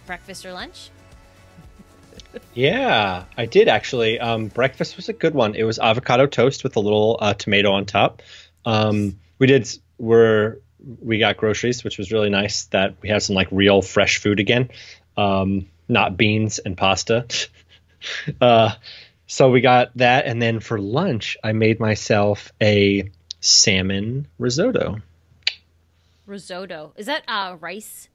breakfast or lunch? Yeah, I did actually. Breakfast was a good one. It was avocado toast with a little tomato on top. We got groceries, which was really nice that we had some like real fresh food again, not beans and pasta. So we got that, and then for lunch, I made myself a salmon risotto. Risotto. Is that rice?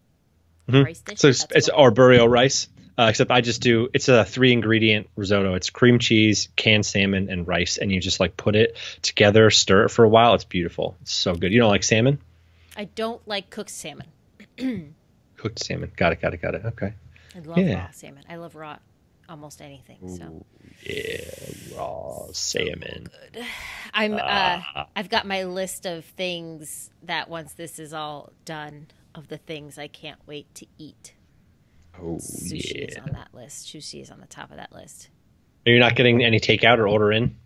Mm-hmm. Rice dish? So it's arborio rice, except it's a 3-ingredient risotto. It's cream cheese, canned salmon, and rice, and you just like put it together, stir it for a while. It's beautiful. It's so good. You don't like salmon? I don't like cooked salmon. Cooked salmon. Got it. Okay. I love raw salmon. I love raw almost anything. So. Ooh, yeah, raw salmon. So good. I've got my list of things that once this is all done, of the things I can't wait to eat. Oh, Sushi is on that list. Sushi is on the top of that list. Are you not getting any takeout or order in?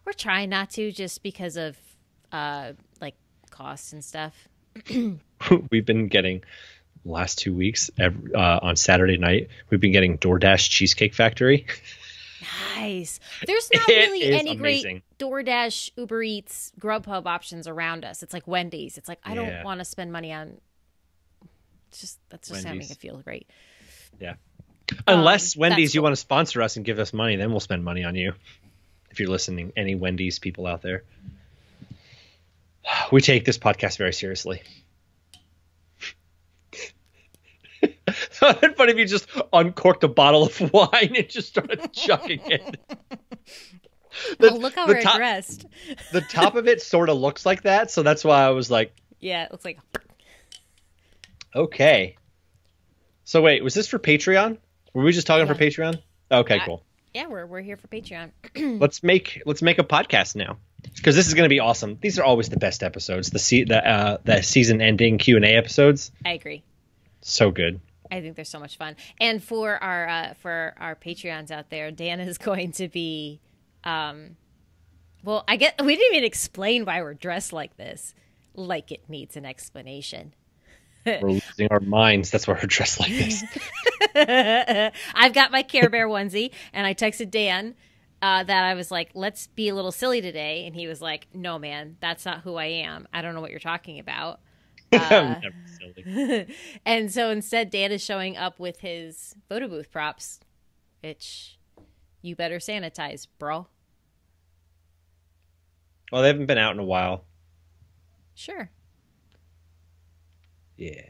We're trying not to, just because of like costs and stuff. We've been getting last 2 weeks on Saturday night. We've been getting DoorDash Cheesecake Factory. Nice. There's not really any amazing. Great DoorDash, Uber Eats, Grubhub options around us. It's like Wendy's. It's like I don't want to spend money on. That's just not making it feel great. Yeah. Unless Wendy's, you want to sponsor us and give us money, then we'll spend money on you. If you're listening, any Wendy's people out there. We take this podcast very seriously. It'd funny if you just uncorked a bottle of wine and just started chugging it. Look how we're dressed. The top of it sort of looks like that, so that's why I was like... Yeah, it looks like... Okay. So wait, was this for Patreon? Were we just talking for Patreon? Okay, cool. Yeah, we're here for Patreon. Let's make a podcast now, because this is going to be awesome. These are always the best episodes. The season ending Q&A episodes. I agree. So good. I think they're so much fun. And for our Patreons out there, Dan is going to be, well, I get we didn't even explain why we're dressed like this. Like it needs an explanation. We're losing our minds. That's why we're dressed like this. I've got my Care Bear onesie, and I texted Dan that I was like, let's be a little silly today. And he was like, no, man, that's not who I am. I don't know what you're talking about. I'm never silly. And so instead, Dan is showing up with his photo booth props, which you better sanitize, bro. Well, they haven't been out in a while. Sure. Yeah.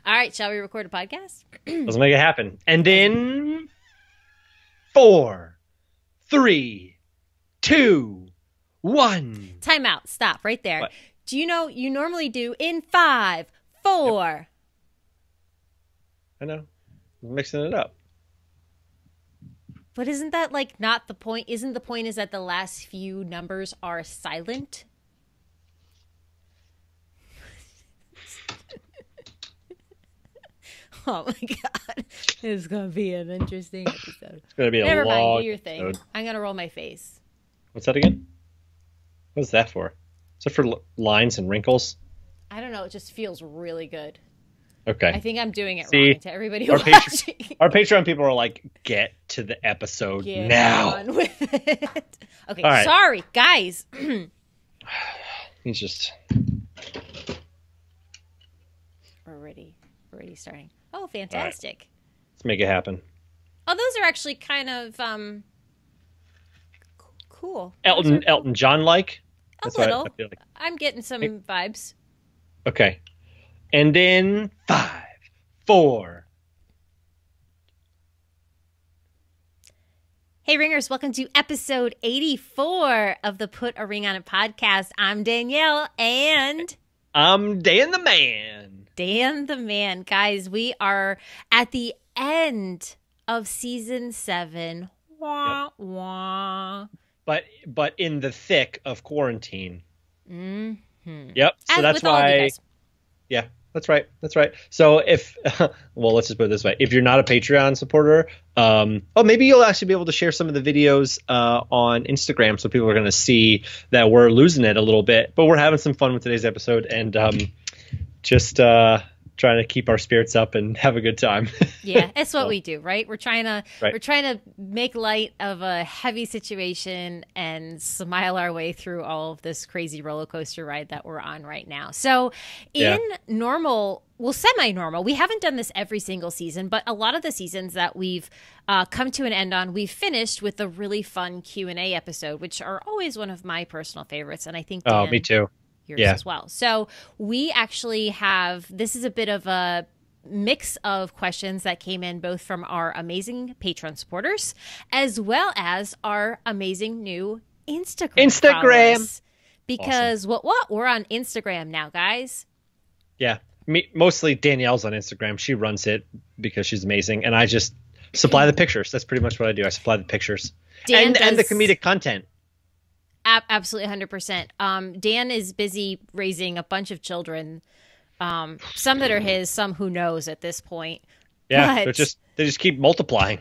All right, shall we record a podcast? Let's make it happen. And in 4, 3, 2, 1. Time out. Stop right there. What? Do you know you normally do in 5, 4? Yep. I know. I'm mixing it up. But isn't that like not the point? Isn't the point is that the last few numbers are silent? Oh my god. This is going to be an interesting episode. It's going to be a Never long mind, do your thing. episode. I'm going to roll my face. What's that again? What's that for? Is it for lines and wrinkles? I don't know. It just feels really good. Okay. I think I'm doing it wrong to everybody watching. Our Patreon people are like, get to the episode now. On with it. Okay, right. Sorry, guys. He's just... We're already starting. Oh, fantastic. Right. Let's make it happen. Oh, those are actually kind of cool. Elton John-like? A little. I feel like. I'm getting some vibes. Okay. And in 5, 4. Hey, Ringers, welcome to episode 84 of the Put a Ring on It podcast. I'm Danielle, and... I'm Dan the Man. Dan the Man. Guys, we are at the end of season 7. Wah, wah. But in the thick of quarantine. Mm-hmm. Yep. So that's why... Yeah, that's right. That's right. So if, well, let's just put it this way. If you're not a Patreon supporter, maybe you'll actually be able to share some of the videos on Instagram, so people are going to see that we're losing it a little bit. But we're having some fun with today's episode, and just trying to keep our spirits up and have a good time. Yeah, it's what we do, right? We're trying Right. to make light of a heavy situation and smile our way through all of this crazy roller coaster ride that we're on right now. So in normal, well, semi-normal, we haven't done this every single season, but a lot of the seasons that we've come to an end on, we've finished with a really fun Q&A episode, which are always one of my personal favorites. And I think, Dan, Me too. yours as well. So we actually have, this is a bit of a mix of questions that came in both from our amazing Patreon supporters as well as our amazing new Instagram followers. Because awesome. what we're on Instagram now, guys. Yeah, mostly Danielle's on Instagram. She runs it because she's amazing, and I just supply the pictures. That's pretty much what I do. I supply the pictures and the comedic content. Absolutely, 100%. Dan is busy raising a bunch of children. Some that are his, some who knows at this point. Yeah, they just keep multiplying.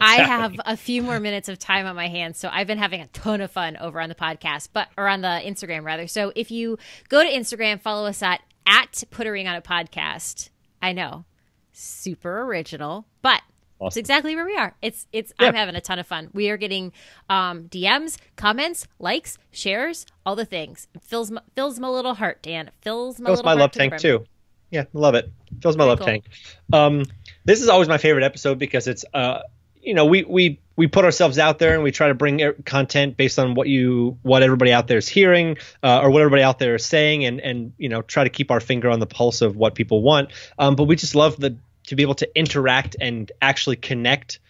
I have a few more minutes of time on my hands, so I've been having a ton of fun over on the podcast, or on the Instagram rather. So if you go to Instagram, follow us at Put a Ring on It Podcast. I know, super original, but awesome. It's exactly where we are. I'm having a ton of fun. We are getting DMs, comments, likes, shares, all the things. It fills my little heart, Dan. It fills my love tank too. Yeah, love it. Fills my love tank. This is always my favorite episode because it's we put ourselves out there and we try to bring content based on what everybody out there is hearing or what everybody out there is saying, and try to keep our finger on the pulse of what people want. But we just love to be able to interact and actually connect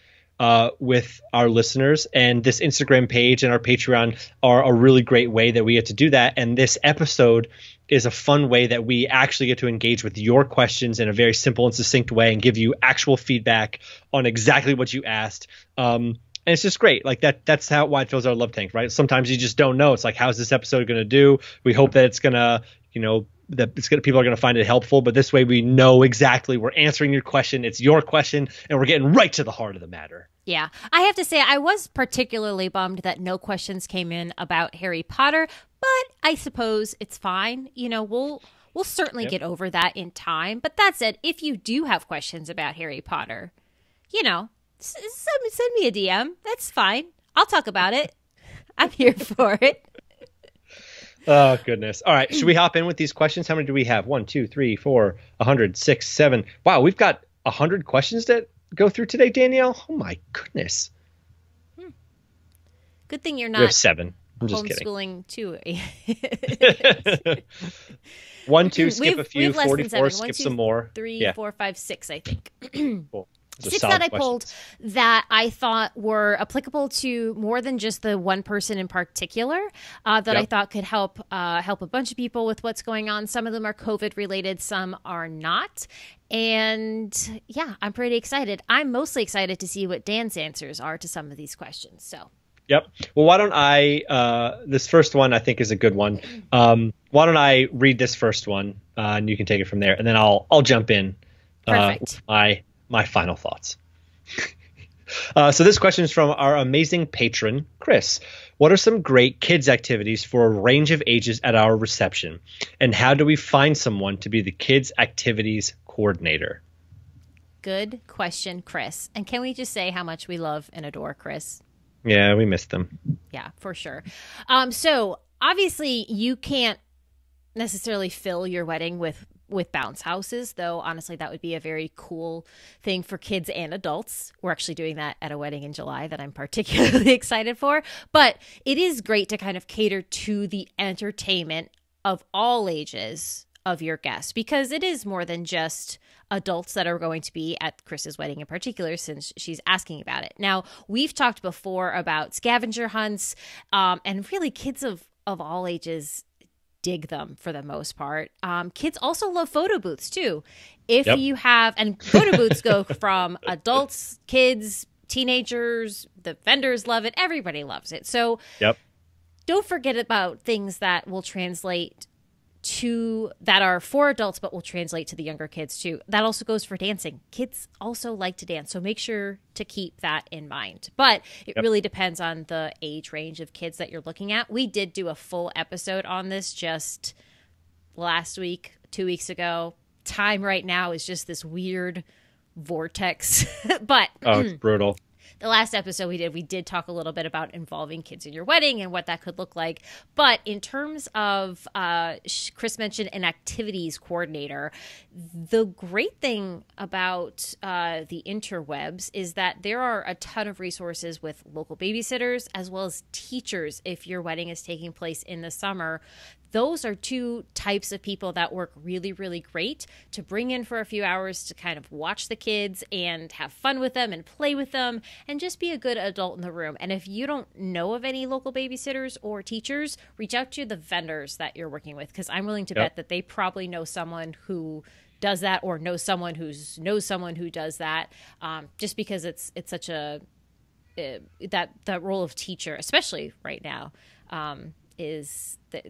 with our listeners, and this Instagram page and our Patreon are a really great way that we get to do that. And this episode is a fun way that we actually get to engage with your questions in a very simple and succinct way and give you actual feedback on exactly what you asked. And it's just great. Like that's why it fills our love tank, right? Sometimes you just don't know. It's like, how's this episode going to do? We hope that it's going to, people are going to find it helpful, but this way we know exactly we're answering your question. It's your question, and we're getting right to the heart of the matter. Yeah. I have to say, I was particularly bummed that no questions came in about Harry Potter, but I suppose it's fine. We'll certainly get over that in time. But that said, if you do have questions about Harry Potter, send me a DM. That's fine. I'll talk about it. I'm here for it. Oh, goodness. All right. Should we hop in with these questions? How many do we have? 1, 2, 3, 4, 100, 6, 7. Wow, we've got 100 questions to go through today, Danielle. Oh, my goodness. Good thing you're not. We have 7. I'm just homeschooling too. 1, 2, skip a few. 44, skip 1, 2, some more. 3, 4, 5, 6, I think. Cool. 6 that I pulled that I thought were applicable to more than just the one person in particular that I thought could help a bunch of people with what's going on. Some of them are COVID related, some are not. And yeah, I'm pretty excited. I'm mostly excited to see what Dan's answers are to some of these questions. So. Yep. Well, why don't this first one I think is a good one. Why don't I read this first one and you can take it from there, and then I'll jump in. Perfect. My final thoughts. So this question is from our amazing patron, Chris. What are some great kids activities for a range of ages at our reception? And how do we find someone to be the kids activities coordinator? Good question, Chris. And can we just say how much we love and adore Chris? Yeah, we missed them. Yeah, for sure. So obviously you can't necessarily fill your wedding with bounce houses, though honestly that would be a very cool thing for kids and adults. We're actually doing that at a wedding in July that I'm particularly excited for. But it is great to kind of cater to the entertainment of all ages of your guests, because it is more than just adults that are going to be at Chris's wedding in particular, since she's asking about it. Now, we've talked before about scavenger hunts, and really kids of all ages dig them for the most part. Kids also love photo booths too. If you have, and photo booths go from adults, kids, teenagers, the vendors love it. Everybody loves it. So don't forget about things that will translate that are for adults, but will translate to the younger kids too. That also goes for dancing. Kids also like to dance. So make sure to keep that in mind. But it really depends on the age range of kids that you're looking at. We did do a full episode on this just last week, 2 weeks ago. time right now is just this weird vortex. But oh, it's brutal. The last episode we did talk a little bit about involving kids in your wedding and what that could look like. But in terms of, Chris mentioned an activities coordinator. The great thing about the interwebs is that there are a ton of resources with local babysitters as well as teachers if your wedding is taking place in the summer. Those are two types of people that work really, really great to bring in for a few hours to kind of watch the kids and have fun with them and play with them and just be a good adult in the room. And if you don't know of any local babysitters or teachers, reach out to the vendors that you're working with, because I'm willing to bet that they probably know someone who does that or knows someone knows someone who does that, just because it's such a that role of teacher, especially right now,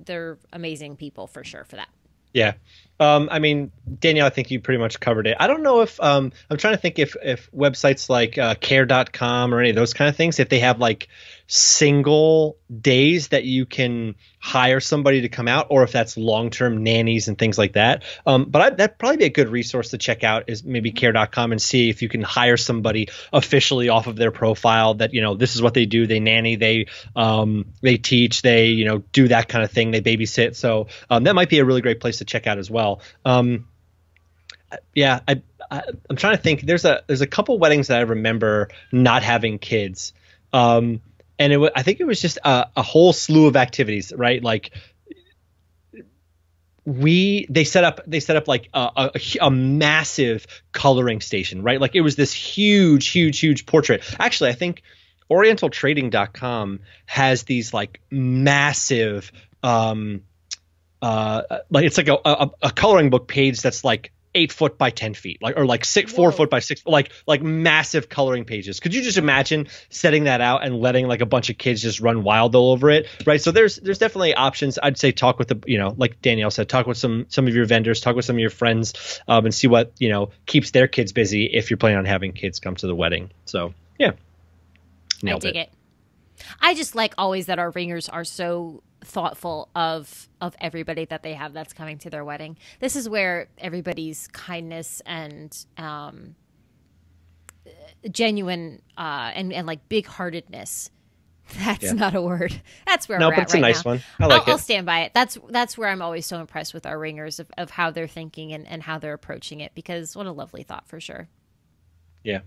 they're amazing people for sure for that. Yeah. I mean, Danielle, I think you pretty much covered it. I don't know if I'm trying to think if websites like care.com or any of those kind of things, if they have like single days that you can hire somebody to come out, or if that's long-term nannies and things like that. But that'd probably be a good resource to check out, is maybe care.com, and see if you can hire somebody officially off of their profile that, you know, this is what they do. They nanny, they teach, they, you know, do that kind of thing. They babysit. So that might be a really great place to check out as well. Yeah, I'm trying to think. There's a couple weddings that I remember not having kids. And I think it was just a whole slew of activities, right? Like they set up like a massive coloring station, right? Like it was this huge portrait. Actually, I think orientaltrading.com has these like massive, like it's like a coloring book page that's like 8 foot by 10 feet, like, or like 4 foot by 6, like massive coloring pages. Could you just imagine setting that out and letting like a bunch of kids just run wild all over it? Right. So there's definitely options. I'd say talk with like Danielle said, talk with some of your vendors, talk with some of your friends, and see what, keeps their kids busy if you're planning on having kids come to the wedding. So yeah. Nailed it. I just like always that our ringers are so thoughtful of everybody that they have that's coming to their wedding. This is where everybody's kindness and genuine and like big-heartedness. That's not a word. That's where we're at right now. No, but it's a nice one. I like it. I'll stand by it. That's where I'm always so impressed with our ringers of how they're thinking and how they're approaching it, because what a lovely thought for sure. Yeah.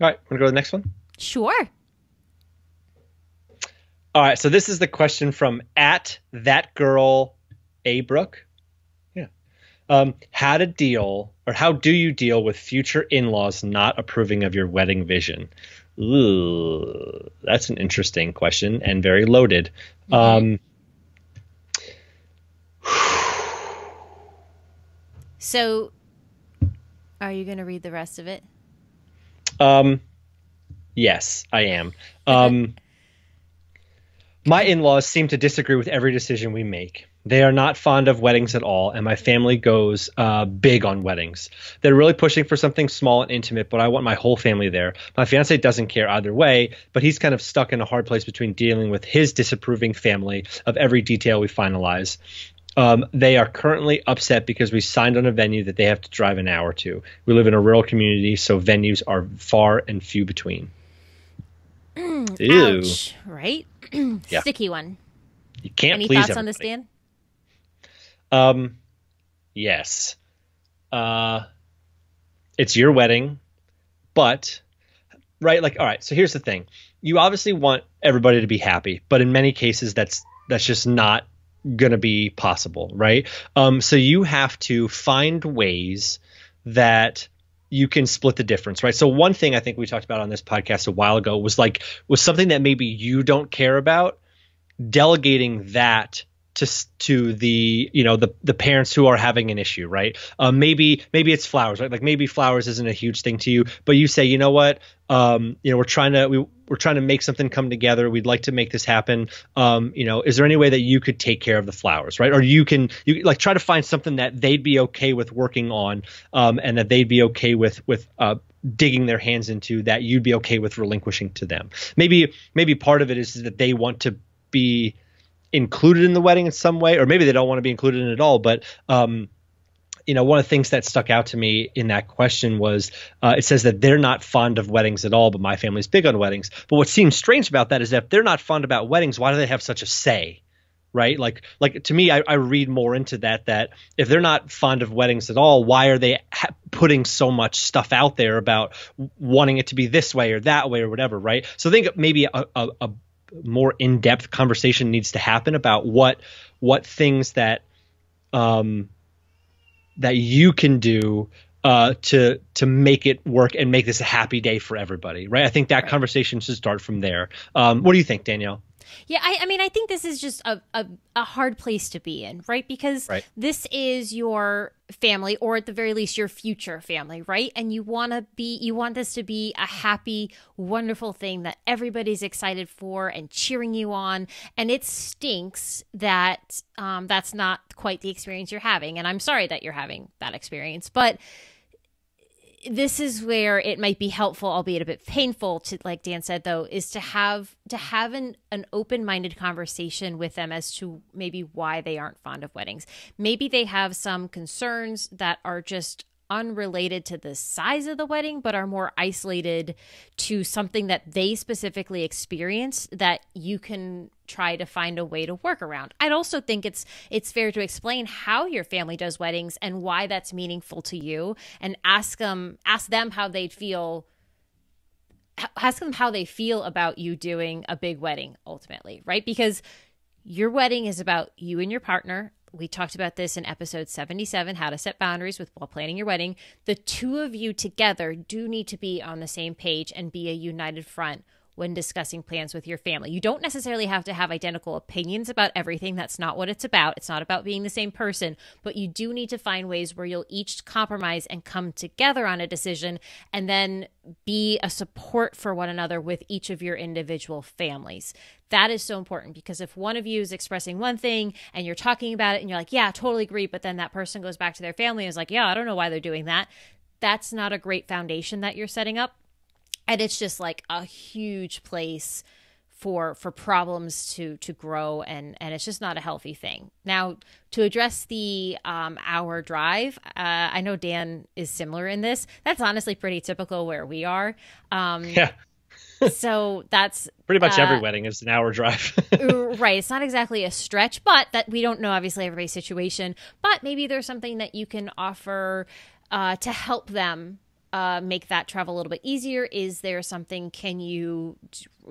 All right. Want to go to the next one? Sure. All right, so this is the question from @thatgirl_A_Brooke. Yeah. How do you deal with future in-laws not approving of your wedding vision? Ooh, that's an interesting question and very loaded. Mm-hmm. So, are you going to read the rest of it? Yes, I am. My in-laws seem to disagree with every decision we make. They are not fond of weddings at all, and my family goes big on weddings. They're really pushing for something small and intimate, but I want my whole family there. My fiancé doesn't care either way, but he's kind of stuck in a hard place between dealing with his disapproving family of every detail we finalize. They are currently upset because we signed on a venue that they have to drive an hour to. We live in a rural community, so venues are far and few between. Ew. Ouch, right? Yeah. Sticky one. You can't Any please thoughts everybody. On this, Dan? Yes. It's your wedding, but right, like, all right, so here's the thing. You obviously want everybody to be happy, but in many cases that's just not going to be possible, right? So you have to find ways that you can split the difference, right? So one thing I think we talked about on this podcast a while ago was something that maybe you don't care about, delegating that to the the parents who are having an issue, right? Maybe it's flowers, right? Like maybe flowers isn't a huge thing to you, but you say, you know what, we're trying to make something come together. We'd like to make this happen. Is there any way that you could take care of the flowers, right? Or you like try to find something that they'd be okay with working on, and that they'd be okay with digging their hands into, that you'd be okay with relinquishing to them. Maybe part of it is that they want to be included in the wedding in some way, or maybe they don't want to be included in it at all, but one of the things that stuck out to me in that question was it says that they're not fond of weddings at all, but my family's big on weddings. But what seems strange about that is that if they're not fond about weddings, why do they have such a say? Right? Like to me, I read more into that if they're not fond of weddings at all, why are they putting so much stuff out there about wanting it to be this way or that way or whatever, right? So I think maybe a more in-depth conversation needs to happen about what things that you can do to make it work and make this a happy day for everybody, right? I think that conversation should start from there. What do you think, Danielle? Yeah, I mean, I think this is just a hard place to be in, right? Because this is your family, or at the very least, your future family, right? And you want this to be a happy, wonderful thing that everybody's excited for and cheering you on. And it stinks that that's not quite the experience you're having. And I'm sorry that you're having that experience, but this is where it might be helpful, albeit a bit painful, to, like Dan said, though, is to have an open-minded conversation with them as to maybe why they aren't fond of weddings. Maybe they have some concerns that are just unrelated to the size of the wedding, but are more isolated to something that they specifically experienced that you can try to find a way to work around. I'd also think it's fair to explain how your family does weddings and why that's meaningful to you, and ask them how they feel. Ask them how they feel about you doing a big wedding ultimately, right? Because your wedding is about you and your partner. We talked about this in episode 77, how to set boundaries while planning your wedding. The two of you together do need to be on the same page and be a united front when discussing plans with your family. You don't necessarily have to have identical opinions about everything. That's not what it's about. It's not about being the same person, but you do need to find ways where you'll each compromise and come together on a decision, and then be a support for one another with each of your individual families. That is so important, because if one of you is expressing one thing and you're talking about it and you're like, yeah, totally agree, but then that person goes back to their family and is like, yeah, I don't know why they're doing that. That's not a great foundation that you're setting up. And it's just like a huge place for problems to grow, and it's just not a healthy thing. Now, to address the hour drive, I know Dan is similar in this. That's honestly pretty typical where we are. Yeah. So that's pretty much every wedding is an hour drive. Right. It's not exactly a stretch, but that we don't know obviously everybody's situation. But maybe there's something that you can offer to help them make that travel a little bit easier. Is there something? Can you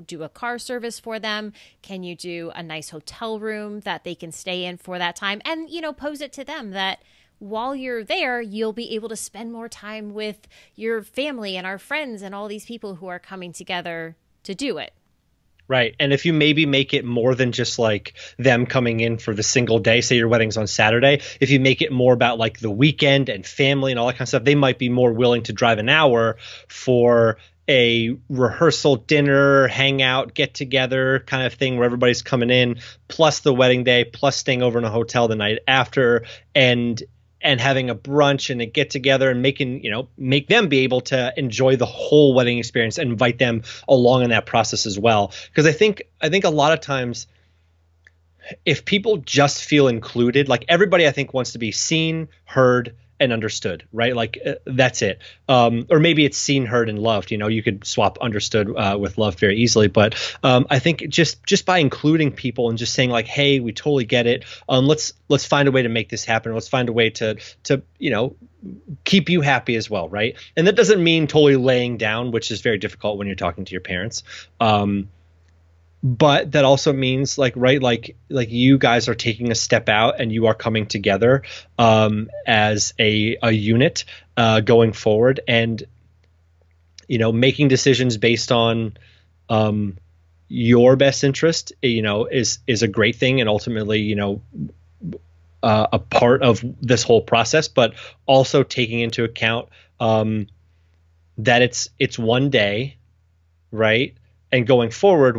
do a car service for them? Can you do a nice hotel room that they can stay in for that time? And, pose it to them that while you're there, you'll be able to spend more time with your family and our friends and all these people who are coming together to do it. Right. And if you maybe make it more than just like them coming in for the single day, say your wedding's on Saturday, if you make it more about like the weekend and family and all that kind of stuff, they might be more willing to drive an hour for a rehearsal, dinner, hangout, get together kind of thing where everybody's coming in, plus the wedding day, plus staying over in a hotel the night after, and having a brunch and a get together, and make them be able to enjoy the whole wedding experience and invite them along in that process as well. Because I think a lot of times if people just feel included, like everybody I think wants to be seen, heard, and understood, right? Like that's it. Or maybe it's seen, heard, and loved. You could swap understood with loved very easily. But I think just by including people and just saying like, hey, we totally get it. Let's find a way to make this happen. Let's find a way to keep you happy as well, right? And that doesn't mean totally laying down, which is very difficult when you're talking to your parents. But that also means like you guys are taking a step out and you are coming together as a unit going forward, and making decisions based on your best interest is a great thing, and ultimately a part of this whole process, but also taking into account that it's one day, right? And going forward,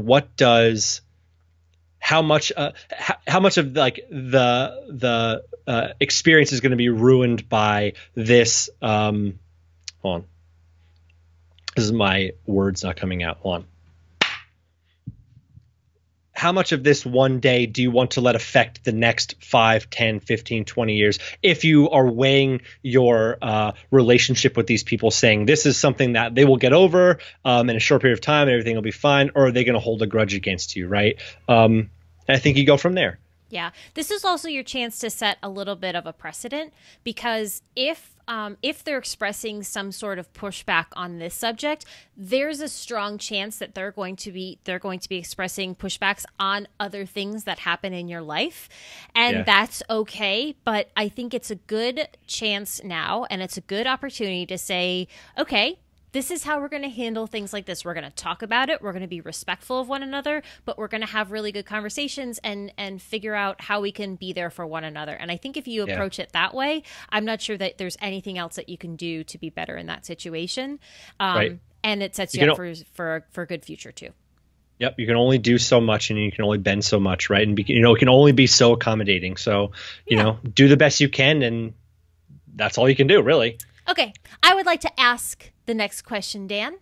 how much of like the experience is going to be ruined by this? Hold on, this is my words not coming out. Hold on. how much of this one day do you want to let affect the next 5, 10, 15, 20 years? If you are weighing your relationship with these people, saying this is something that they will get over in a short period of time and everything will be fine, or are they going to hold a grudge against you, right? I think you go from there. Yeah. This is also your chance to set a little bit of a precedent, because if they're expressing some sort of pushback on this subject, there's a strong chance that they're going to be expressing pushbacks on other things that happen in your life. And that's okay. But I think it's a good chance now, and it's a good opportunity to say, okay, this is how we're going to handle things like this. We're going to talk about it. We're going to be respectful of one another, but we're going to have really good conversations and figure out how we can be there for one another. And I think if you approach it that way, I'm not sure that there's anything else that you can do to be better in that situation. Right. And it sets you up for a good future too. Yep. You can only do so much, and you can only bend so much, right? And it can only be so accommodating. So, you know, do the best you can, and that's all you can do, really. Okay. I would like to ask the next question, Dan.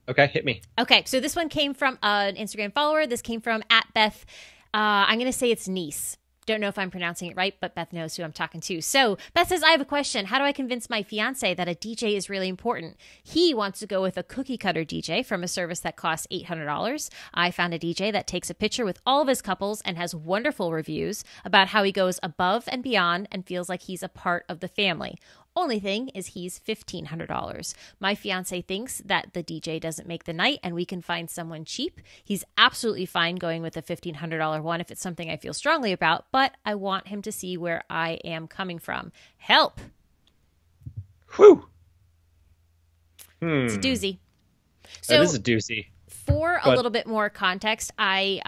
Okay, hit me. Okay, so this one came from an Instagram follower. This came from @Beth. I'm going to say it's niece. Don't know if I'm pronouncing it right, but Beth knows who I'm talking to. So Beth says, I have a question. How do I convince my fiance that a DJ is really important? He wants to go with a cookie cutter DJ from a service that costs $800. I found a DJ that takes a picture with all of his couples and has wonderful reviews about how he goes above and beyond and feels like he's a part of the family. Only thing is he's $1,500. My fiance thinks that the DJ doesn't make the night and we can find someone cheap. He's absolutely fine going with a $1,500 one if it's something I feel strongly about, but I want him to see where I am coming from. Help. Whew. It's a doozy. So, that is a doozy. For a little bit more context, I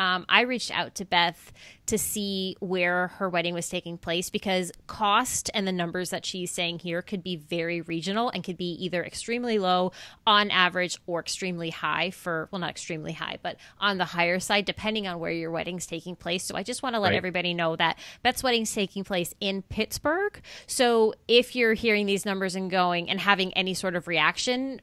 reached out to Beth to see where her wedding was taking place, because cost and the numbers that she's saying here could be very regional and could be either extremely low on average or extremely high not extremely high, but on the higher side, depending on where your wedding's taking place. So I just want to let everybody know that Beth's wedding's taking place in Pittsburgh. So if you're hearing these numbers and going and having any sort of reaction,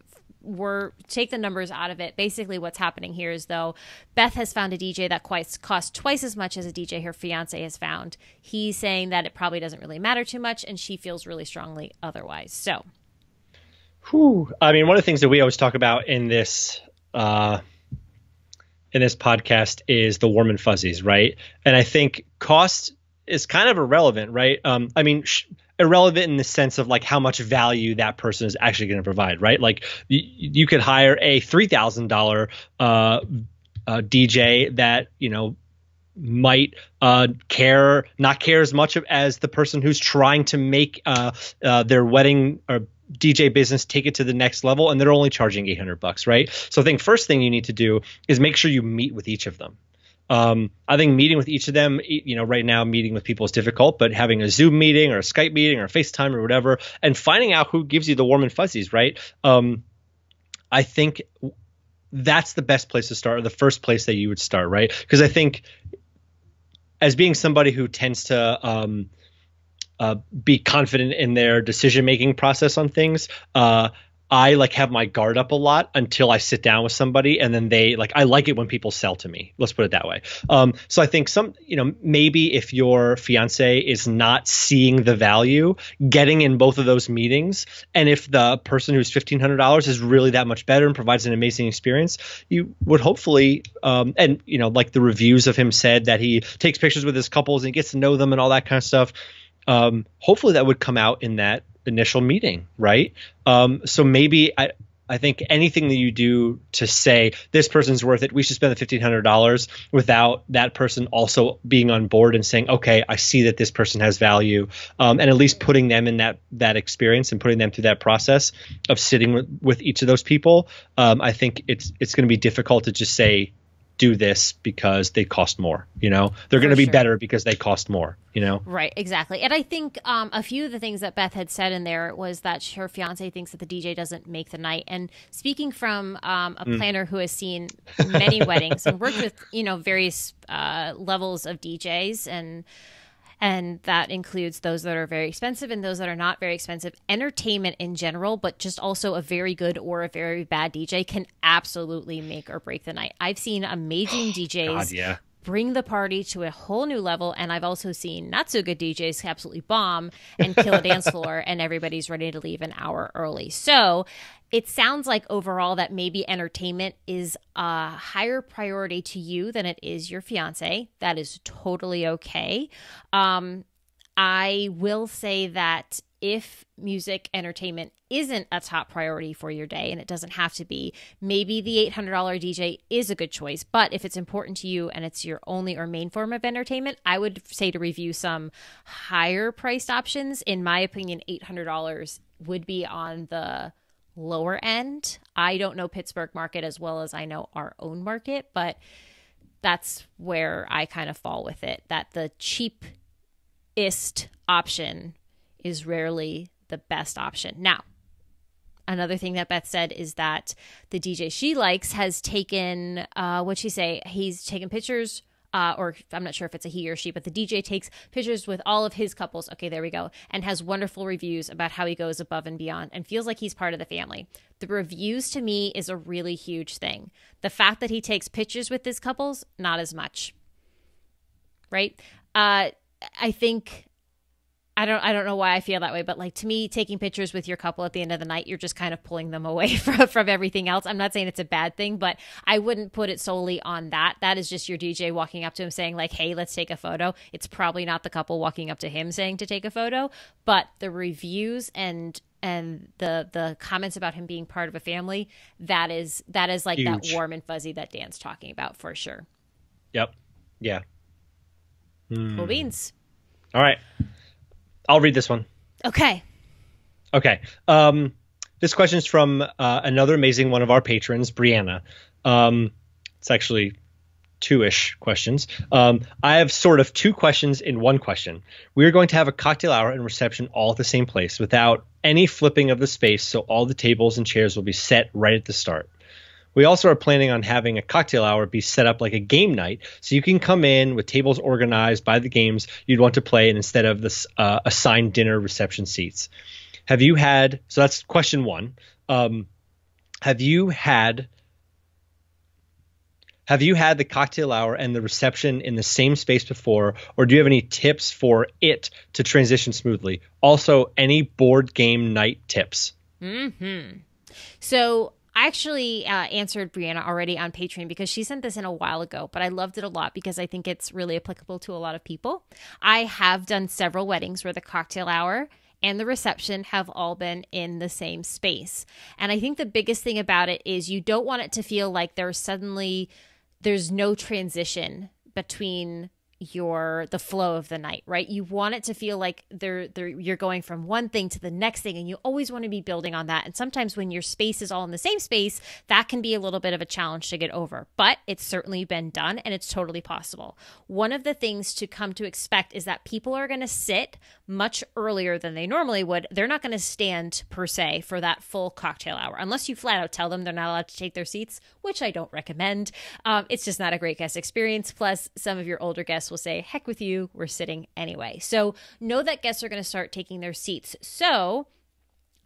take the numbers out of it. Basically what's happening here is, though, Beth has found a DJ that costs twice as much as a DJ her fiance has found. He's saying that it probably doesn't really matter too much, and she feels really strongly otherwise. So, I mean, one of the things that we always talk about in this podcast is the warm and fuzzies, right? And I think cost is kind of irrelevant, right? I mean, irrelevant in the sense of like how much value that person is actually going to provide, right? Like you could hire a $3,000 DJ that, might not care as much as the person who's trying to make their wedding or DJ business take it to the next level, and they're only charging $800, right? So I think first thing you need to do is make sure you meet with each of them. I think meeting with each of them, right now meeting with people is difficult, but having a Zoom meeting or a Skype meeting or a FaceTime or whatever, and finding out who gives you the warm and fuzzies, right? I think that's the best place to start, or the first place that you would start, right? Because I think as being somebody who tends to be confident in their decision-making process on things, I have my guard up a lot until I sit down with somebody, and then I like it when people sell to me. Let's put it that way. So I think maybe if your fiance is not seeing the value, getting in both of those meetings, and if the person who's $1,500 is really that much better and provides an amazing experience, you would hopefully, like the reviews of him said that he takes pictures with his couples and gets to know them and all that kind of stuff. Hopefully that would come out in that initial meeting, right? So maybe I think anything that you do to say this person's worth it, we should spend the $1,500, without that person also being on board and saying, okay, I see that this person has value, and at least putting them in that experience and putting them through that process of sitting with each of those people. I think it's going to be difficult to just say, do this because they cost more, they're going to be better because they cost more, Right, exactly. And I think a few of the things that Beth had said in there was that her fiance thinks that the DJ doesn't make the night. And speaking from a planner who has seen many weddings and worked with, various levels of DJs, and that includes those that are very expensive and those that are not very expensive. Entertainment in general, but just also a very good or a very bad DJ can absolutely make or break the night. I've seen amazing DJs bring the party to a whole new level. And I've also seen not so good DJs absolutely bomb and kill a dance floor, and everybody's ready to leave an hour early. So it sounds like overall that maybe entertainment is a higher priority to you than it is your fiance. That is totally okay. I will say that if music entertainment isn't a top priority for your day, and it doesn't have to be, maybe the $800 DJ is a good choice. But if it's important to you and it's your only or main form of entertainment, I would say to review some higher priced options. In my opinion, $800 would be on the lower end. I don't know Pittsburgh market as well as I know our own market, but that's where I kind of fall with it, that the cheapest option is rarely the best option. Now, another thing that Beth said is that the DJ she likes has taken, what'd she say? He's taken pictures, or I'm not sure if it's a he or she, but the DJ takes pictures with all of his couples. Okay, there we go. And has wonderful reviews about how he goes above and beyond and feels like he's part of the family. The reviews to me is a really huge thing. The fact that he takes pictures with his couples, not as much. Right? I think... I don't know why I feel that way, but like to me, taking pictures with your couple at the end of the night, you're just kind of pulling them away from everything else. I'm not saying it's a bad thing, but I wouldn't put it solely on that. That is just your DJ walking up to him saying like, hey, let's take a photo. It's probably not the couple walking up to him saying to take a photo, but the reviews and the comments about him being part of a family, that is like huge. That warm and fuzzy that Dan's talking about for sure. Yep. Yeah. Cool beans. All right. I'll read this one. Okay. This question is from another amazing one of our patrons, Brianna. It's actually two-ish questions. I have sort of two questions in one question. We are going to have a cocktail hour and reception all at the same place without any flipping of the space, so all the tables and chairs will be set right at the start. We also are planning on having a cocktail hour be set up like a game night, so you can come in with tables organized by the games you'd want to play, and instead of this assigned dinner reception seats. So that's question one. Have you had the cocktail hour and the reception in the same space before, or do you have any tips for it to transition smoothly? Also, any board game night tips? So I actually answered Brianna already on Patreon because she sent this in a while ago, but I loved it a lot because I think it's really applicable to a lot of people. I have done several weddings where the cocktail hour and the reception have all been in the same space. And I think the biggest thing about it is you don't want it to feel like there's no transition between the flow of the night, right? You want it to feel like you're going from one thing to the next thing, and you always want to be building on that. And sometimes when your space is all in the same space, that can be a little bit of a challenge to get over, but it's certainly been done and it's totally possible. One of the things to come to expect is that people are going to sit much earlier than they normally would. They're not going to stand per se for that full cocktail hour, unless you flat out tell them they're not allowed to take their seats, which I don't recommend. It's just not a great guest experience. Plus, some of your older guests will say, heck with you, we're sitting anyway. So know that guests are going to start taking their seats. So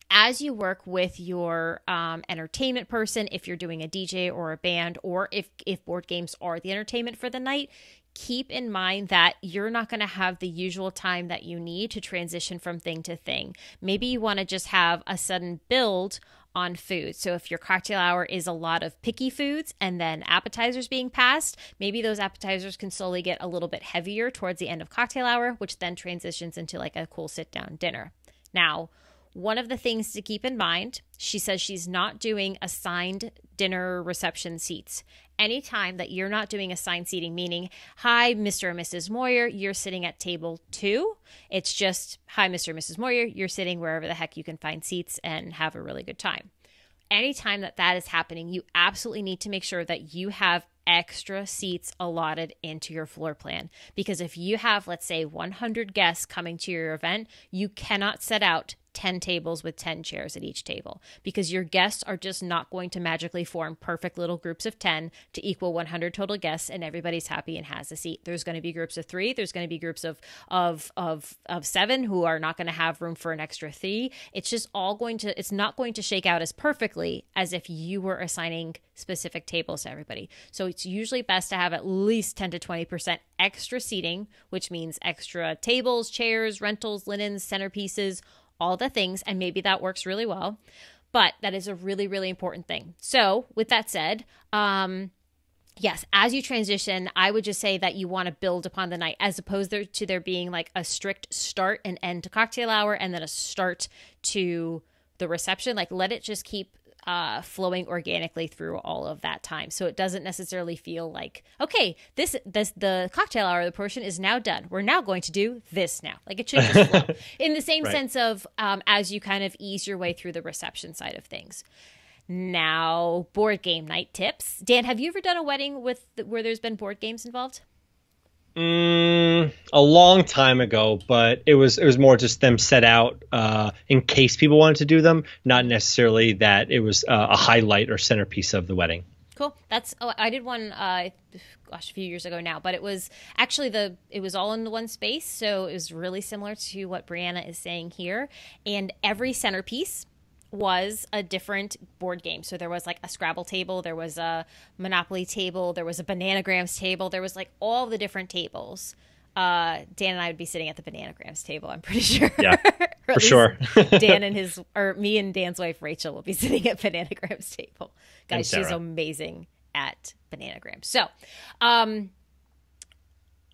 as you work with your entertainment person, if you're doing a DJ or a band, or if board games are the entertainment for the night, keep in mind that you're not going to have the usual time that you need to transition from thing to thing. Maybe you want to just have a sudden build on food. So if your cocktail hour is a lot of picky foods and then appetizers being passed, maybe those appetizers can slowly get a little bit heavier towards the end of cocktail hour, which then transitions into like a cool sit down dinner. Now, one of the things to keep in mind, she says she's not doing assigned dinner reception seats. Anytime that you're not doing assigned seating, meaning, hi, Mr. and Mrs. Moyer, you're sitting at table 2. It's just, hi, Mr. and Mrs. Moyer, you're sitting wherever the heck you can find seats and have a really good time. Anytime that is happening, you absolutely need to make sure that you have extra seats allotted into your floor plan. Because if you have, let's say, 100 guests coming to your event, you cannot set out 10 tables with 10 chairs at each table, because your guests are just not going to magically form perfect little groups of 10 to equal 100 total guests and everybody's happy and has a seat. There's going to be groups of 3. There's going to be groups of 7 who are not going to have room for an extra 3. It's just it's not going to shake out as perfectly as if you were assigning specific tables to everybody. So it's usually best to have at least 10 to 20% extra seating, which means extra tables, chairs, rentals, linens, centerpieces, all the things. And maybe that works really well, but that is a really, really important thing. So with that said, yes, as you transition, I would just say that you want to build upon the night, as opposed to there being like a strict start and end to cocktail hour and then a start to the reception. Like, let it just keep flowing organically through all of that time. So it doesn't necessarily feel like, okay, the cocktail hour, the portion is now done. We're now going to do this now. Like, it should just flow in the same sense of as you kind of ease your way through the reception side of things. Now, board game night tips. Dan, have you ever done a wedding where there's been board games involved? A long time ago, but it was more just them set out in case people wanted to do them, not necessarily that it was a highlight or centerpiece of the wedding. Cool. I did one, a few years ago now, but it was actually it was all in the one space. So it was really similar to what Brianna is saying here. And every centerpiece was a different board game. So there was like a Scrabble table, there was a Monopoly table, there was a Bananagrams table, there was like all the different tables. Dan and I would be sitting at the Bananagrams table, I'm pretty sure. Yeah, for sure. Dan and me and Dan's wife Rachel will be sitting at Bananagrams table. Guys, she's amazing at Bananagrams. So,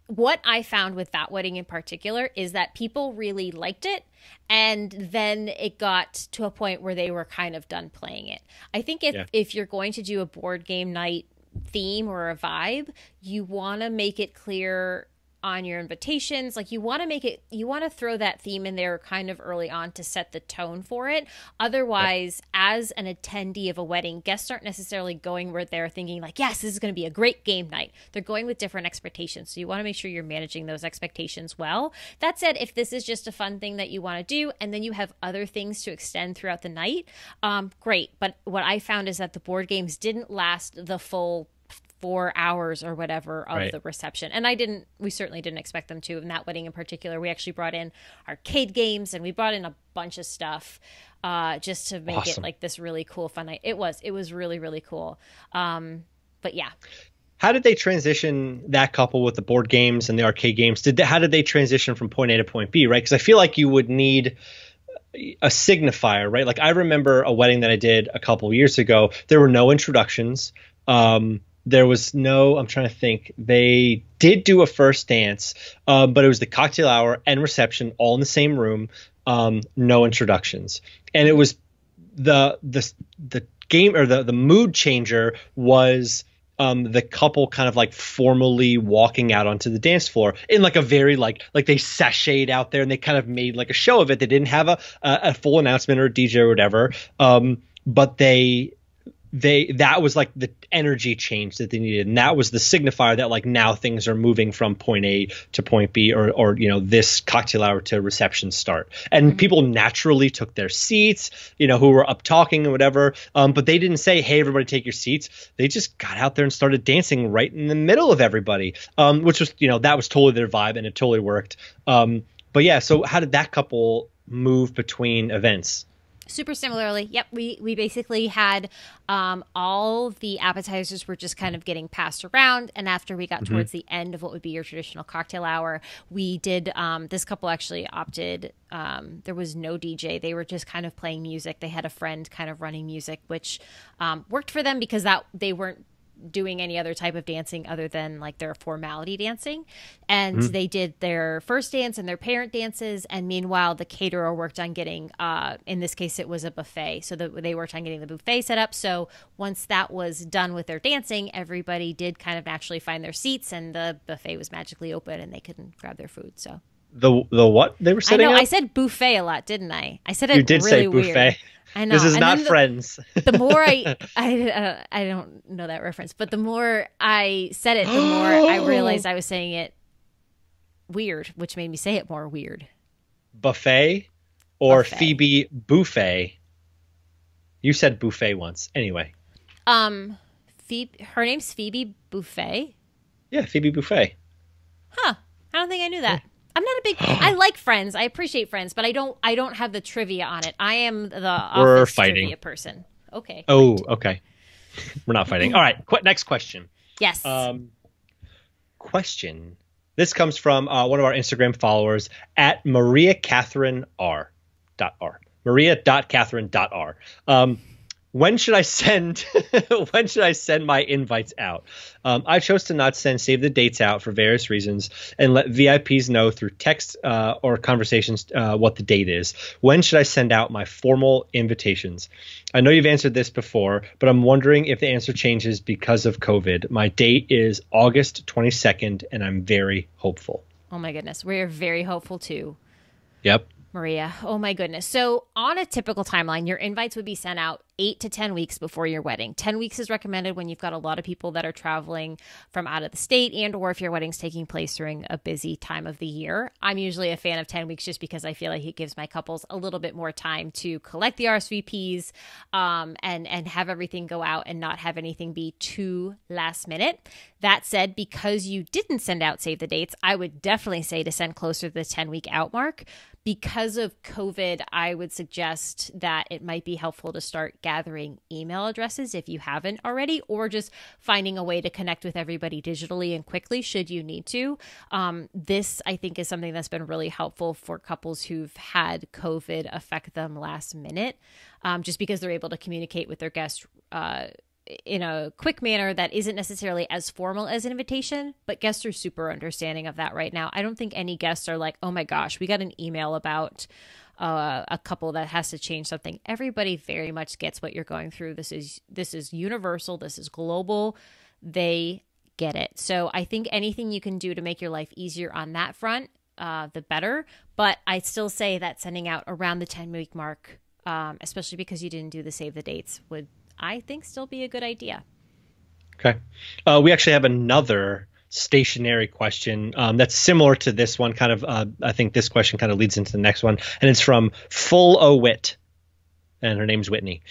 what I found with that wedding in particular is that people really liked it, and then it got to a point where they were kind of done playing it. I think if you're going to do a board game night theme or a vibe, you want to make it clear on your invitations. Like, you want to throw that theme in there kind of early on to set the tone for it. Otherwise, as an attendee of a wedding, guests aren't necessarily going where they're thinking like, yes, this is going to be a great game night. They're going with different expectations. So you want to make sure you're managing those expectations well. That said, if this is just a fun thing that you want to do, and then you have other things to extend throughout the night, great. But what I found is that the board games didn't last the full 4 hours or whatever of the reception. And we certainly didn't expect them to. In that wedding in particular, we actually brought in arcade games and we brought in a bunch of stuff just to make it like this really cool fun night. It was really, really cool. But yeah. How did they transition that couple with the board games and the arcade games? How did they transition from point A to point B, right? Because I feel like you would need a signifier, right? Like, I remember a wedding that I did a couple years ago. There were no introductions. There was no, I'm trying to think, they did do a first dance, but it was the cocktail hour and reception all in the same room, no introductions. And it was the game, or the mood changer was the couple kind of like formally walking out onto the dance floor in like a very like they sashayed out there and they kind of made like a show of it. They didn't have a full announcement or a DJ or whatever, but that was like the energy change that they needed, and that was the signifier that like now things are moving from point A to point B, or this cocktail hour to reception start. And people naturally took their seats, who were up talking and whatever, but they didn't say, hey, everybody take your seats. They just got out there and started dancing right in the middle of everybody, which was that was totally their vibe, and it totally worked. But yeah, so how did that couple move between events? Super similarly. Yep. We basically had all the appetizers were just kind of getting passed around. And after we got towards the end of what would be your traditional cocktail hour, we did this couple actually opted. There was no DJ. They were just kind of playing music. They had a friend kind of running music, which worked for them because they weren't doing any other type of dancing other than like their formality dancing. And they did their first dance and their parent dances. And meanwhile, the caterer worked on getting, in this case, it was a buffet. So they worked on getting the buffet set up. So once that was done with their dancing, everybody did kind of naturally find their seats and the buffet was magically open and they couldn't grab their food. So the what they were setting up? I said buffet a lot, didn't I? I said it You did really say buffet. Weird. I know. This is not Friends. The more I don't know that reference, but the more I said it, the more I realized I was saying it weird, which made me say it more weird. Buffet? or Buffet. Phoebe Buffet. You said buffet once. Anyway. Phoebe, her name's Phoebe Buffet. Yeah, Phoebe Buffet. Huh. I don't think I knew that. I'm not a big. I like Friends. I appreciate Friends, but I don't have the trivia on it. I am the office trivia person. Okay. Oh, okay. We're not fighting. All right. Next question. Yes. Question. This comes from one of our Instagram followers at Maria Catherine R. Maria.Catherine.R. When should I send my invites out? I chose to not send save the dates out for various reasons and let VIPs know through text or conversations what the date is. When should I send out my formal invitations? I know you've answered this before, but I'm wondering if the answer changes because of COVID. My date is August 22nd, and I'm very hopeful. Oh my goodness. We're very hopeful too. Yep. Maria. Oh my goodness. So on a typical timeline, your invites would be sent out 8 to 10 weeks before your wedding. 10 weeks is recommended when you've got a lot of people that are traveling from out of the state and or if your wedding's taking place during a busy time of the year. I'm usually a fan of 10 weeks just because I feel like it gives my couples a little bit more time to collect the RSVPs and have everything go out and not have anything be too last minute. That said, because you didn't send out save the dates, I would definitely say to send closer to the 10-week out mark. Because of COVID, I would suggest that it might be helpful to start gathering email addresses if you haven't already, or just finding a way to connect with everybody digitally and quickly should you need to. This, I think, is something that's been really helpful for couples who've had COVID affect them last minute, just because they're able to communicate with their guests in a quick manner that isn't necessarily as formal as an invitation, but guests are super understanding of that right now. I don't think any guests are like, oh my gosh, we got an email about a couple that has to change something. Everybody very much gets what you're going through. This is universal. This is global. They get it. So I think anything you can do to make your life easier on that front, the better. But I still say that sending out around the 10-week mark, especially because you didn't do the save the dates, would, I think, still be a good idea. Okay. We actually have another stationary question that's similar to this one. Kind of, I think this question kind of leads into the next one, and it's from Full O Wit, and her name's Whitney.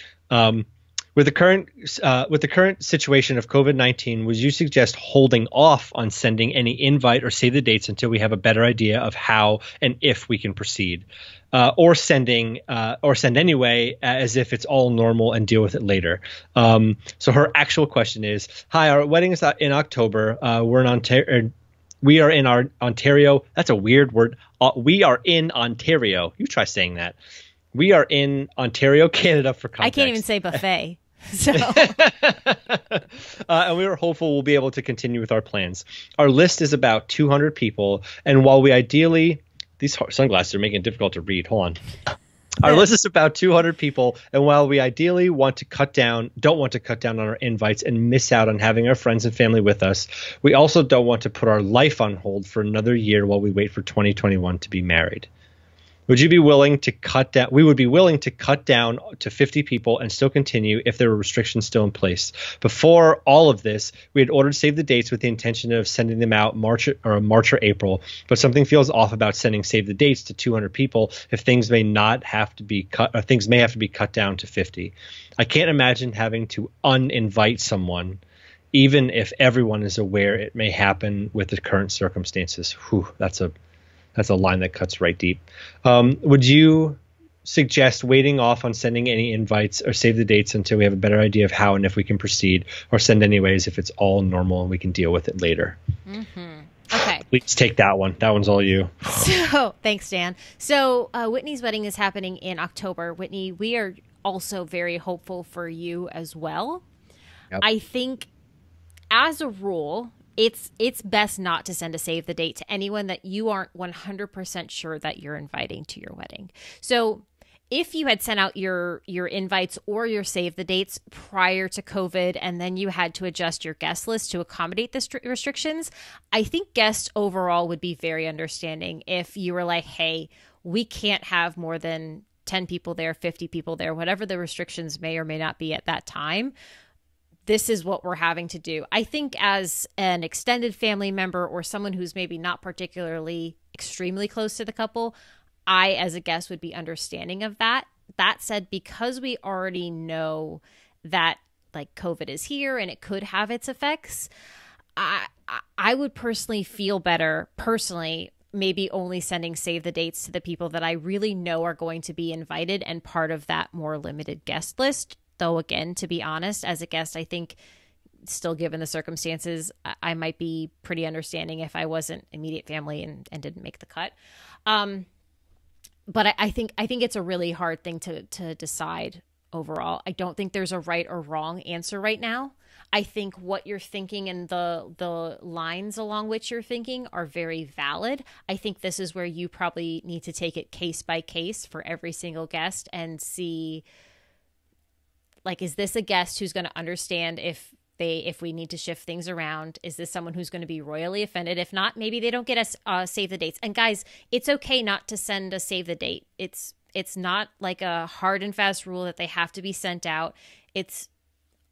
With the current situation of COVID-19, would you suggest holding off on sending any invite or save the dates until we have a better idea of how and if we can proceed, or send anyway as if it's all normal and deal with it later? So her actual question is, hi, our wedding is in October. We are in Ontario. That's a weird word. We are in Ontario. You try saying that. We are in Ontario, Canada, for context. I can't even say buffet. So. And we are hopeful we'll be able to continue with our plans. Our list is about 200 people, and while we ideally, these sunglasses are making it difficult to read. Hold on. Our list is about 200 people, and while we ideally don't want to cut down on our invites and miss out on having our friends and family with us, we also don't want to put our life on hold for another year while we wait for 2021 to be married. Would you be willing to cut down? We would be willing to cut down to 50 people and still continue if there were restrictions still in place. Before all of this, we had ordered save the dates with the intention of sending them out March or April, but something feels off about sending save the dates to 200 people if things may have to be cut down to 50. I can't imagine having to uninvite someone, even if everyone is aware it may happen with the current circumstances. Whew, that's a line that cuts right deep. Would you suggest waiting off on sending any invites or save the dates until we have a better idea of how and if we can proceed, or send anyways if it's all normal and we can deal with it later? Mm-hmm. Okay. Please take that one. That one's all you. So thanks, Dan. So Whitney's wedding is happening in October. Whitney, we are also very hopeful for you as well. Yep. I think as a rule, it's best not to send a save the date to anyone that you aren't 100% sure that you're inviting to your wedding. So if you had sent out your invites or your save the dates prior to COVID, and then you had to adjust your guest list to accommodate the restrictions, I think guests overall would be very understanding if you were like, hey, we can't have more than 10 people there, 50 people there, whatever the restrictions may or may not be at that time. This is what we're having to do. I think as an extended family member or someone who's maybe not particularly extremely close to the couple, I, as a guest, would be understanding of that. That said, because we already know that like COVID is here and it could have its effects, I would personally feel better, maybe only sending save the dates to the people that I really know are going to be invited and part of that more limited guest list. Though, again, to be honest, as a guest, I think still given the circumstances, I might be pretty understanding if I wasn't immediate family and didn't make the cut. But I think it's a really hard thing to decide overall. I don't think there's a right or wrong answer right now. I think what you're thinking and the lines along which you're thinking are very valid. I think this is where you probably need to take it case by case for every single guest and see, like, is this a guest who's going to understand if we need to shift things around? Is this someone who's going to be royally offended? If not, maybe they don't get us save the dates. And guys, it's okay not to send a save the date. It's not like a hard and fast rule that they have to be sent out. It's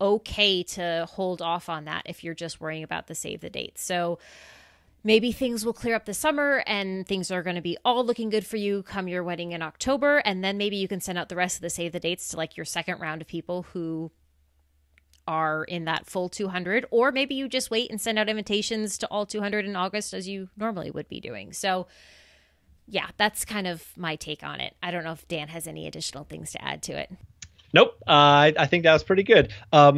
okay to hold off on that if you're just worrying about the save the date. So maybe things will clear up this summer and things are going to be all looking good for you come your wedding in October. And then maybe you can send out the rest of the save the dates to like your second round of people who are in that full 200, or maybe you just wait and send out invitations to all 200 in August as you normally would be doing. So yeah, that's kind of my take on it. I don't know if Dan has any additional things to add to it. Nope. I think that was pretty good. So I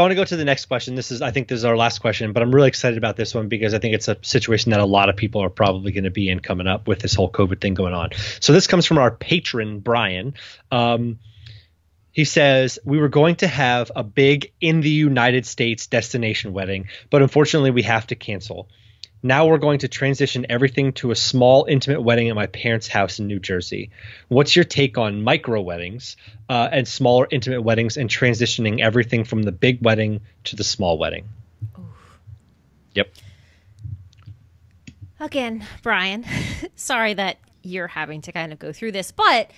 want to go to the next question. I think this is our last question, but I'm really excited about this one because I think it's a situation that a lot of people are probably going to be in coming up with this whole COVID thing going on. So this comes from our patron, Brian. He says, we were going to have a big in the United States destination wedding, but unfortunately we have to cancel. Now we're going to transition everything to a small, intimate wedding at my parents' house in New Jersey. What's your take on micro weddings and smaller, intimate weddings and transitioning everything from the big wedding to the small wedding? Oof. Yep. Again, Brian, sorry that you're having to kind of go through this, but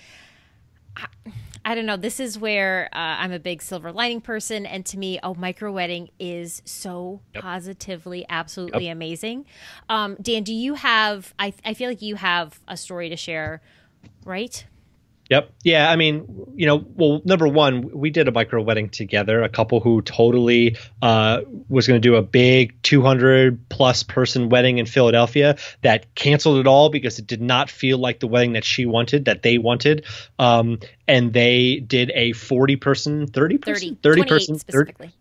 I don't know. This is where I'm a big silver lining person. And to me, a micro wedding is so positively, absolutely amazing. Dan, do you have, I feel like you have a story to share, right? Yep. Yeah. I mean, well, number one, we did a micro wedding together, a couple who totally was going to do a big 200 plus person wedding in Philadelphia that canceled it all because it did not feel like the wedding that she wanted, that they wanted. And they did a 40 person, 30 person, 30 person,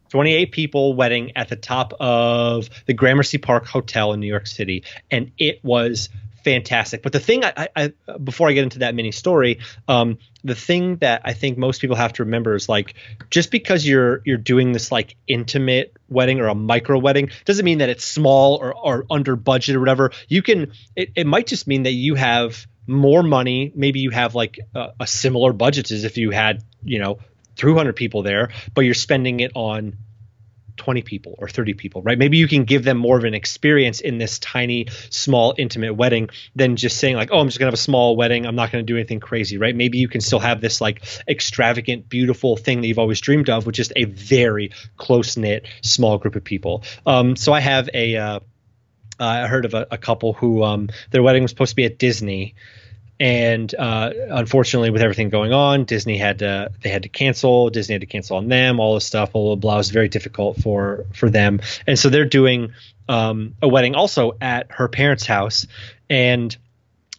28 people wedding at the top of the Gramercy Park Hotel in New York City. And it was fantastic. But the thing I before I get into that mini story, the thing that I think most people have to remember is like, just because you're doing this like intimate wedding or a micro wedding doesn't mean that it's small or under budget or whatever. It might just mean that you have more money. Maybe you have like a similar budget as if you had 300 people there, but you're spending it on 20 people or 30 people, right? Maybe you can give them more of an experience in this tiny, small, intimate wedding than just saying like, oh, I'm just gonna have a small wedding. I'm not going to do anything crazy, right? Maybe you can still have this like extravagant, beautiful thing that you've always dreamed of with just a very close knit, small group of people. So I have I heard of a couple who their wedding was supposed to be at Disney. And unfortunately, with everything going on, they had to cancel. Disney had to cancel on them. All this stuff, blah blah blah. It was very difficult for them. And so they're doing a wedding also at her parents' house, and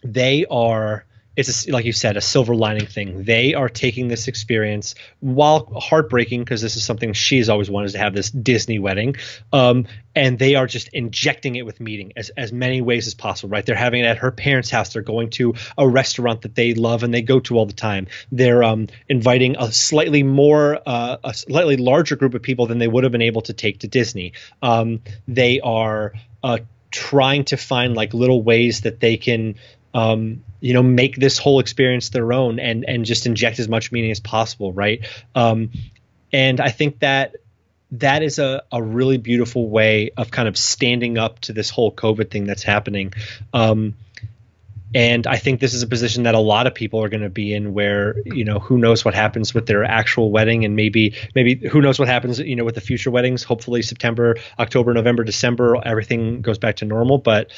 they are. It's like you said, a silver lining thing. They are taking this experience, while heartbreaking, because this is something she's always wanted to have, this Disney wedding, and they are just injecting it with meaning as many ways as possible, right? They're having it at her parents' house. They're going to a restaurant that they love and they go to all the time. They're inviting a slightly larger group of people than they would have been able to take to Disney. They are trying to find like little ways that they can make this whole experience their own and just inject as much meaning as possible, right? And I think that is a really beautiful way of kind of standing up to this whole COVID thing that's happening. And I think this is a position that a lot of people are going to be in where, who knows what happens with their actual wedding, and maybe who knows what happens, with the future weddings. Hopefully September, October, November, December, everything goes back to normal. But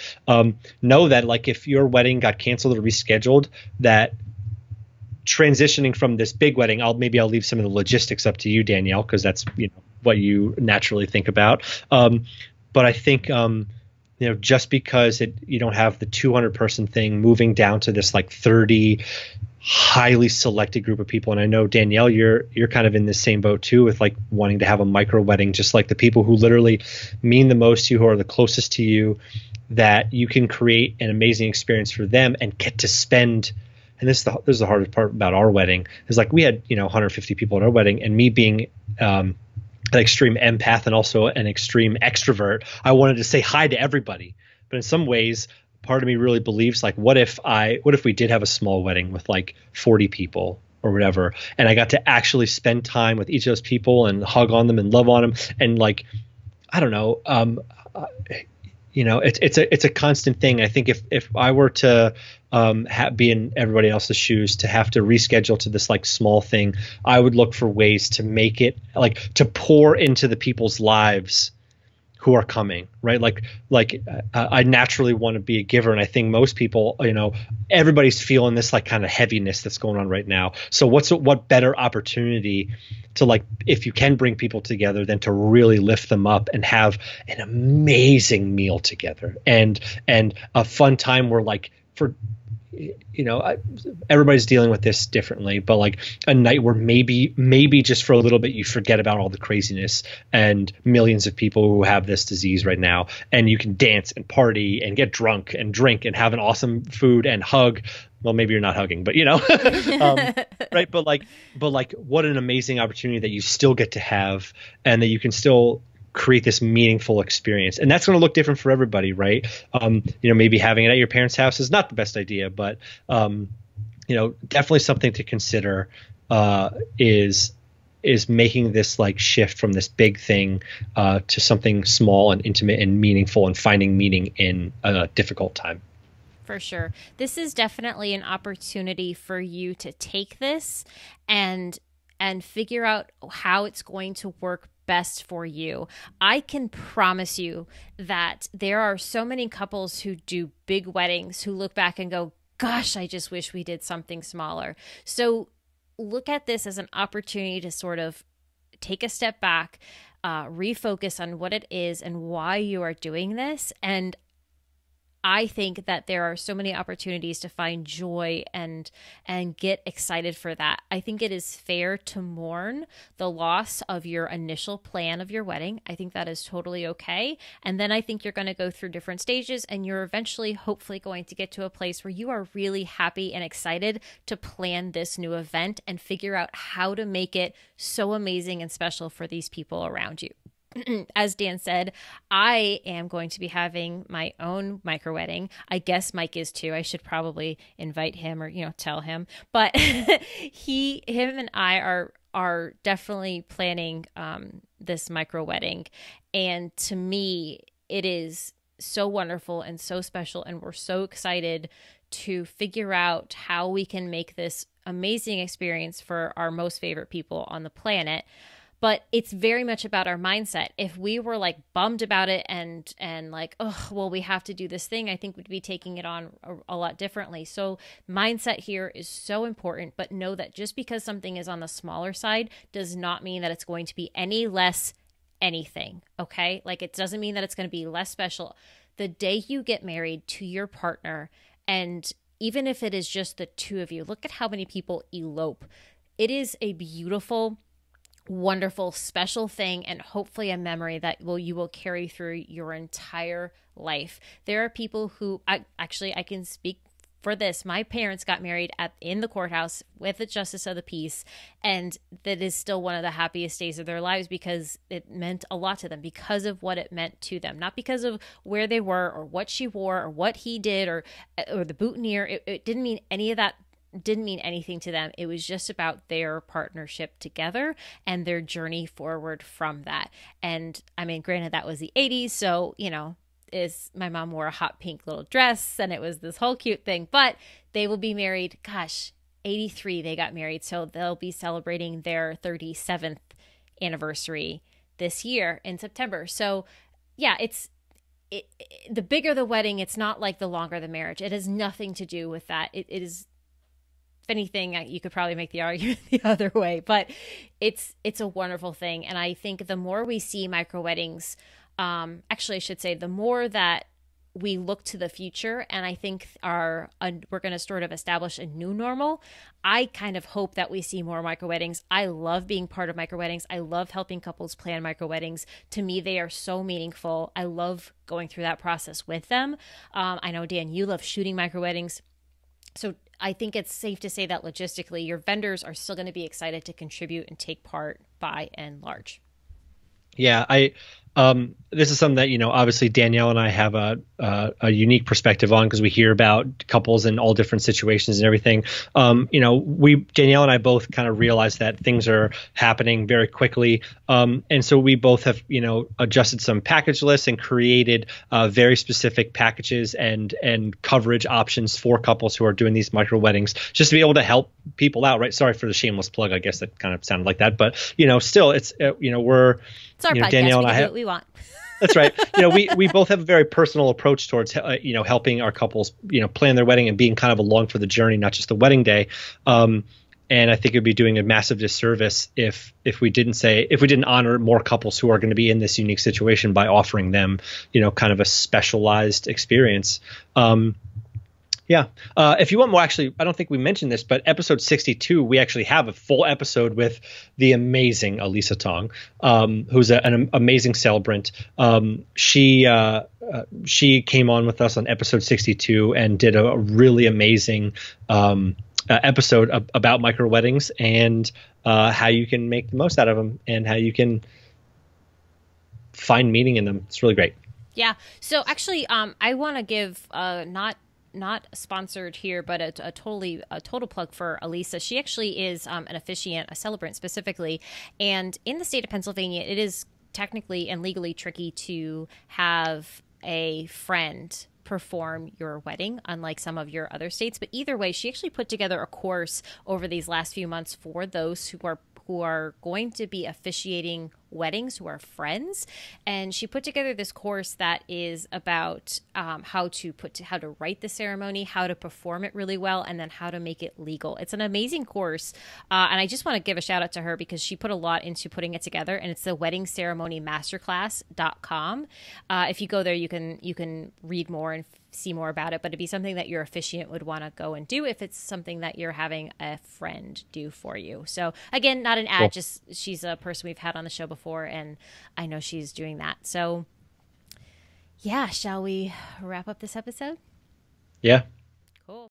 know that like if your wedding got canceled or rescheduled, that transitioning from this big wedding, I'll leave some of the logistics up to you, Danielle, because that's what you naturally think about. But I think just because you don't have the 200 person thing moving down to this like 30 highly selected group of people, and I know Danielle, you're kind of in the same boat too, with like wanting to have a micro wedding, just like the people who literally mean the most to you, who are the closest to you, that you can create an amazing experience for them and get to spend. And this is the hardest part about our wedding, is like we had 150 people at our wedding, and me being an extreme empath and also an extreme extrovert, I wanted to say hi to everybody. But in some ways, part of me really believes like, what if we did have a small wedding with like 40 people or whatever, and I got to actually spend time with each of those people and hug on them and love on them, and like, I don't know, it's a constant thing. I think if I were to be in everybody else's shoes, to have to reschedule to this like small thing, I would look for ways to make it like to pour into the people's lives who are coming, right? I naturally want to be a giver, and I think most people, everybody's feeling this like kind of heaviness that's going on right now. So what better opportunity to, like, if you can bring people together, than to really lift them up and have an amazing meal together and a fun time where, like, for everybody's dealing with this differently, but like a night where maybe just for a little bit you forget about all the craziness and millions of people who have this disease right now, and you can dance and party and get drunk and drink and have an awesome food and hug. Well, maybe you're not hugging, but right. But like what an amazing opportunity that you still get to have, and that you can still create this meaningful experience. And that's going to look different for everybody, right? Maybe having it at your parents' house is not the best idea, but definitely something to consider is making this like shift from this big thing to something small and intimate and meaningful, and finding meaning in a difficult time. For sure. This is definitely an opportunity for you to take this and figure out how it's going to work best for you. I can promise you that there are so many couples who do big weddings who look back and go, gosh, I just wish we did something smaller. So look at this as an opportunity to sort of take a step back, refocus on what it is and why you are doing this. And I think that there are so many opportunities to find joy and get excited for that. I think it is fair to mourn the loss of your initial plan of your wedding. I think that is totally okay. And then I think you're going to go through different stages, and you're eventually, hopefully, going to get to a place where you are really happy and excited to plan this new event and figure out how to make it so amazing and special for these people around you. As Dan said, I am going to be having my own micro wedding. I guess Mike is too. I should probably invite him or, tell him. But him and I are definitely planning this micro wedding. And to me, it is so wonderful and so special. And we're so excited to figure out how we can make this amazing experience for our most favorite people on the planet. But it's very much about our mindset. If we were like bummed about it and like, oh, well, we have to do this thing, I think we'd be taking it on a lot differently. So mindset here is so important, but know that just because something is on the smaller side does not mean that it's going to be any less anything, okay? Like, it doesn't mean that it's going to be less special. The day you get married to your partner, and even if it is just the two of you, look at how many people elope. It is a beautiful, wonderful, special thing, and hopefully a memory that you will carry through your entire life. There are people who I can speak for this. My parents got married in the courthouse with the justice of the peace, and that is still one of the happiest days of their lives because it meant a lot to them, because of what it meant to them, not because of where they were or what she wore or what he did or the boutonniere. It didn't mean any of that. Didn't mean anything to them. It was just about their partnership together and their journey forward from that. And I mean, granted, that was the 80s, so is my mom wore a hot pink little dress, and it was this whole cute thing. But they will be married, gosh, 83 they got married, so they'll be celebrating their 37th anniversary this year in September. So yeah, the bigger the wedding, it's not like the longer the marriage. It has nothing to do with that. It is, if anything, you could probably make the argument the other way, but it's a wonderful thing. And I think the more we see micro weddings, actually I should say, the more that we look to the future, and I think we're going to sort of establish a new normal. I kind of hope that we see more micro weddings. I love being part of micro weddings. I love helping couples plan micro weddings. To me, they are so meaningful. I love going through that process with them. I know, Dan, you love shooting micro weddings. So I think it's safe to say that logistically, your vendors are still going to be excited to contribute and take part by and large. Yeah, this is something that, obviously Danielle and I have a unique perspective on, because we hear about couples in all different situations and everything. Danielle and I both kind of realize that things are happening very quickly. And so we both have, adjusted some package lists and created very specific packages and coverage options for couples who are doing these micro weddings, just to be able to help people out, right? Sorry for the shameless plug. I guess that kind of sounded like that, but still it's, It's our podcast. Danielle we and can I do what we want. That's right. We both have a very personal approach towards, helping our couples, plan their wedding and being kind of along for the journey, not just the wedding day. And I think it'd be doing a massive disservice if we didn't honor more couples who are going to be in this unique situation by offering them, kind of a specialized experience. Yeah. If you want more, actually, I don't think we mentioned this, but episode 62, we actually have a full episode with the amazing Elisa Tong, who's an amazing celebrant. She came on with us on episode 62 and did a really amazing episode about micro weddings and how you can make the most out of them and how you can find meaning in them. It's really great. Yeah. So actually, I want to give not sponsored here, but a total plug for Elisa. She actually is an officiant, a celebrant specifically. And in the state of Pennsylvania, it is technically and legally tricky to have a friend perform your wedding, unlike some of your other states. But either way, she actually put together a course over these last few months for those who are going to be officiating weddings, who are friends. And she put together this course that is about how to write the ceremony, how to perform it really well, and then how to make it legal. It's an amazing course. And I just want to give a shout out to her because she put a lot into putting it together, and it's the weddingceremonymasterclass.com. If you go there, you can read more and see more about it, but it'd be something that your officiant would want to go and do if it's something that you're having a friend do for you. So again, not an ad, cool. Just she's a person we've had on the show before, and I know she's doing that. So yeah, shall we wrap up this episode? Yeah. Cool.